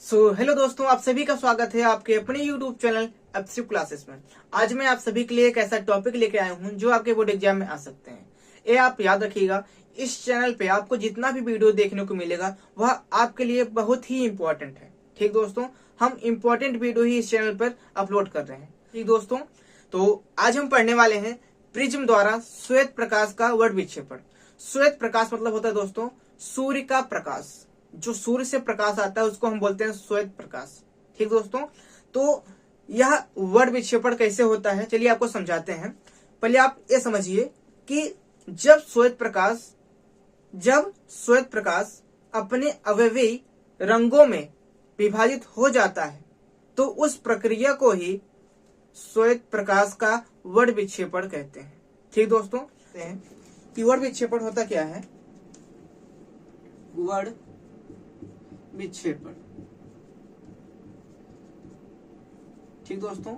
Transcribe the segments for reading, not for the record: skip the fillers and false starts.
Hello दोस्तों, आप सभी का स्वागत है आपके अपने YouTube चैनल एब्स्ट्रैक्ट क्लासेस में। आज मैं आप सभी के लिए एक ऐसा टॉपिक लेके आया हूं जो आपके बोर्ड एग्जाम में आ सकते हैं। ये आप याद रखिएगा, इस चैनल पे आपको जितना भी वीडियो देखने को मिलेगा वह आपके लिए बहुत ही इम्पोर्टेंट है। ठीक दोस्तों, हम इम्पोर्टेंट वीडियो ही इस चैनल पर अपलोड कर रहे हैं। ठीक दोस्तों, तो आज हम पढ़ने वाले हैं प्रिज्म द्वारा श्वेत प्रकाश का वर्ड विक्षेपण। श्वेत प्रकाश मतलब होता है दोस्तों सूर्य का प्रकाश। जो सूर्य से प्रकाश आता है उसको हम बोलते हैं श्वेत प्रकाश। ठीक दोस्तों, तो यह वर्ड विक्षेपण कैसे होता है चलिए आपको समझाते हैं। पहले आप ये समझिए कि जब श्वेत प्रकाश अपने अवयवी रंगों में विभाजित हो जाता है तो उस प्रक्रिया को ही श्वेत प्रकाश का वर्ड विक्षेपण कहते हैं। ठीक दोस्तों, कि वर्ड विक्षेपण होता क्या है? वर्ड विक्षेपण। ठीक दोस्तों,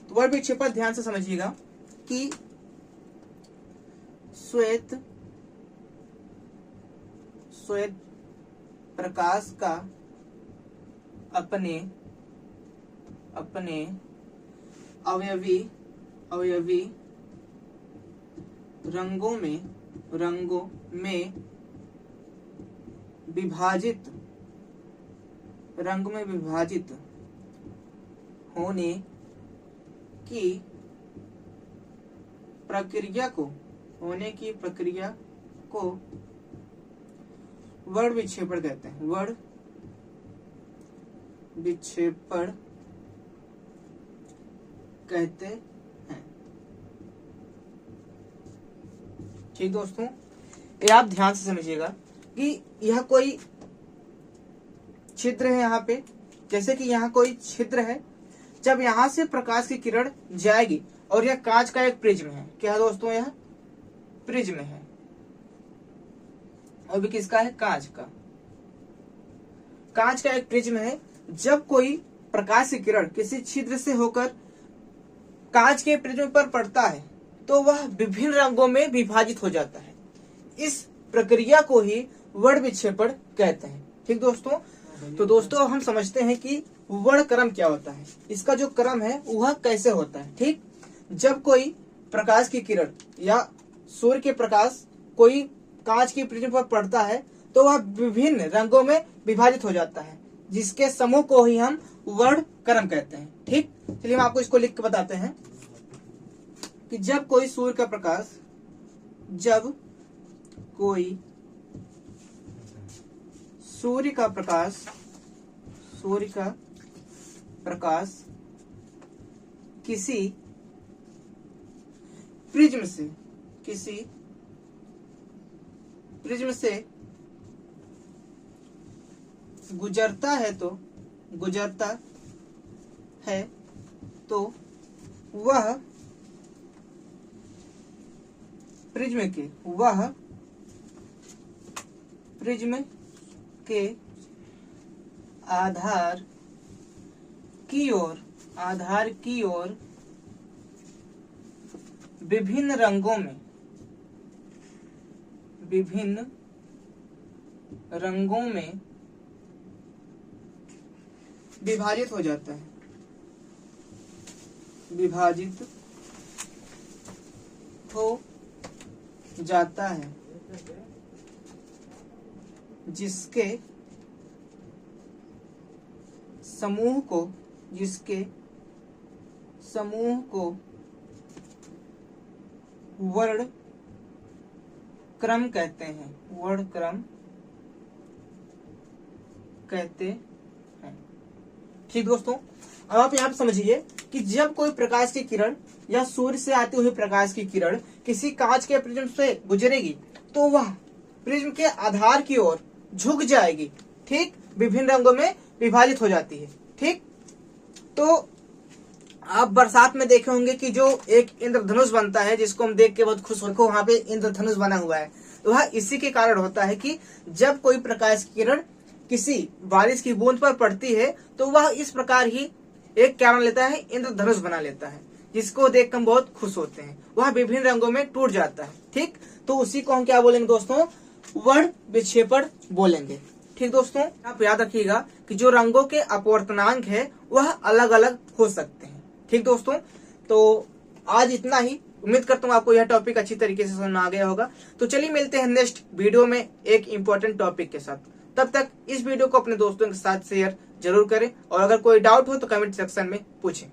तो वर्ड विक्षेपण ध्यान से समझिएगा कि श्वेत प्रकाश का अपने अवयवी रंगों में विभाजित होने की प्रक्रिया को वर्ड विक्षेपण कहते हैं। वर्ड विक्षेपण कहते हैं। ठीक दोस्तों, ये आप ध्यान से समझिएगा कि यह कोई छिद्र है। यहाँ पे जैसे कि यहाँ कोई छिद्र है, जब यहाँ से प्रकाश की किरण जाएगी और यह कांच का एक प्रिज्म है। क्या है दोस्तों? यह प्रिज्म है और भी किसका है? कांच का एक प्रिज्म है। जब कोई प्रकाश की किरण किसी छिद्र से होकर कांच के प्रिज्म पर पड़ता है तो वह विभिन्न रंगों में विभाजित हो जाता है। इस प्रक्रिया को ही वर्ड विक्षेपण कहते हैं। ठीक दोस्तों, तो दोस्तों हम समझते हैं कि वर्ण क्रम क्या होता है। इसका जो क्रम है वह कैसे होता है। ठीक, जब कोई प्रकाश की किरण या सूर्य के प्रकाश कोई कांच की प्रिज्म पर पड़ता है तो वह विभिन्न रंगों में विभाजित हो जाता है, जिसके समूह को ही हम वर्ण क्रम कहते हैं। ठीक, चलिए हम आपको इसको लिख के बताते हैं कि जब कोई सूर्य का प्रकाश किसी प्रिज्म से गुजरता है तो वह प्रिज्म के आधार की ओर विभिन्न रंगों में विभाजित हो जाता है, जिसके समूह को वर्ण क्रम कहते हैं। ठीक दोस्तों, अब आप यहाँ पे समझिए कि जब कोई प्रकाश की किरण या सूर्य से आती हुई प्रकाश की किरण किसी कांच के प्रिज्म से गुजरेगी तो वह प्रिज्म के आधार की ओर झुक जाएगी। ठीक, विभिन्न रंगों में विभाजित हो जाती है। ठीक, तो आप बरसात में देखे होंगे कि जो एक इंद्रधनुष बनता है, जिसको हम देख के बहुत खुश होते हैं, वहां पे इंद्रधनुष बना हुआ है। तो वह इसी के कारण होता है कि जब कोई प्रकाश की किरण किसी बारिश की बूंद पर पड़ती है तो वह इस प्रकार ही एक क्या बना लेता है, इंद्रधनुष बना लेता है, जिसको देख हम बहुत खुश होते हैं। वह विभिन्न रंगों में टूट जाता है। ठीक, तो उसी को हम क्या बोलेंगे दोस्तों, वर्ण विक्षेपण बोलेंगे। ठीक दोस्तों, आप याद रखिएगा कि जो रंगों के अपवर्तनांक है वह अलग अलग हो सकते हैं। ठीक दोस्तों, तो आज इतना ही। उम्मीद करता हूँ आपको यह टॉपिक अच्छी तरीके से समझ में आ गया होगा। तो चलिए मिलते हैं नेक्स्ट वीडियो में एक इम्पोर्टेंट टॉपिक के साथ। तब तक इस वीडियो को अपने दोस्तों के साथ शेयर जरूर करें और अगर कोई डाउट हो तो कमेंट सेक्शन में पूछें।